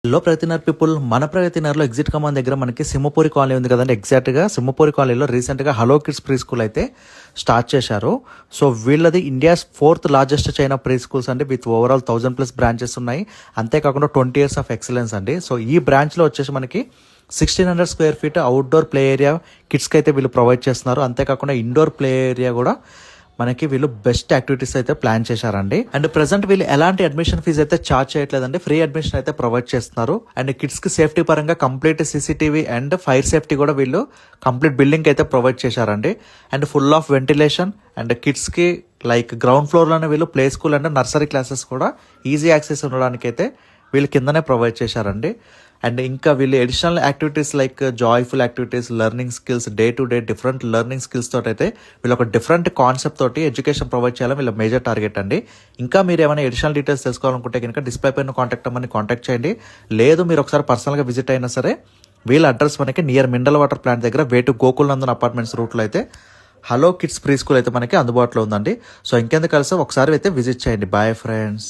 Hello Pragathi Nagar people, మన ప్రగతినగర్లో exit కమాన్ దగ్గర మనకి సింహపూరి కాలనీ ఉంది కదండి. ఎగ్జాక్ట్గా సింహపూరి కాలనీలో రీసెంట్గా హలో కిడ్స్ ప్రీ స్కూల్ అయితే స్టార్ట్ చేశారు. సో వీళ్ళది India's 4th largest chain of pre schools అండి. విత్ ఓవరాల్ 1000+ బ్రాంచెస్ ఉన్నాయి. అంతేకాకుండా 20 years ఆఫ్ ఎక్సలెన్స్ అండి. సో ఈ బ్రాంచ్లో వచ్చేసి మనకి 1600 square feet outdoor play area కిడ్స్కి అయితే వీళ్ళు ప్రొవైడ్ చేస్తున్నారు. అంతేకాకుండా ఇండోర్ ప్లే ఏరియా కూడా మనకి వీళ్ళు బెస్ట్ యాక్టివిటీస్ అయితే ప్లాన్ చేశారండి. అండ్ ప్రెసెంట్ వీళ్ళు ఎలాంటి అడ్మిషన్ ఫీజు అయితే ఛార్జ్ చేయట్లేదండి. ఫ్రీ అడ్మిషన్ అయితే ప్రొవైడ్ చేస్తున్నారు. అండ్ కిడ్స్ కి సేఫ్టీ పరంగా complete CCTV and fire safety కూడా వీళ్ళు కంప్లీట్ బిల్డింగ్ అయితే ప్రొవైడ్ చేశారండి. And full of ventilation and kids కి లైక్ గ్రౌండ్ ఫ్లోర్ లోనే వీళ్ళు play school and nursery classes కూడా ఈజీ యాక్సెస్ ఉండడానికి అయితే వీళ్ళు కిందనే ప్రొవైడ్ చేశారండి. అండ్ ఇంకా వీళ్ళు additional activities like joyful activities, learning skills, day to day different learning skills తోటి అయితే వీళ్ళు ఒక డిఫరెంట్ కాన్సెప్ట్ తోటి ఎడ్యుకేషన్ ప్రొవైడ్ చేయాలని వీళ్ళ మేజర్ టార్గెట్ అండి. ఇంకా మీరు ఏమైనా ఎడిషనల్ డీటెయిల్స్ తెలుసుకోవాలనుకుంటే కనుక డిస్ప్లే పైన కాంటాక్ట్ అవ్వమని కాంటాక్ట్ చేయండి. లేదు మీరు ఒకసారి పర్సనల్గా విజిట్ అయినా సరే వీళ్ళ అడ్రస్ మనకి నియర్ మినరల్ వాటర్ ప్లాంట్ దగ్గర వేటు గోకుల్ నందన్ అపార్ట్మెంట్స్ రూట్లో అయితే హలో కిడ్స్ ప్రీ స్కూల్ అయితే మనకి అందుబాటులో ఉందండి. సో ఇంకెందుకు కలిసి ఒకసారి అయితే విజిట్ చేయండి. Bye friends.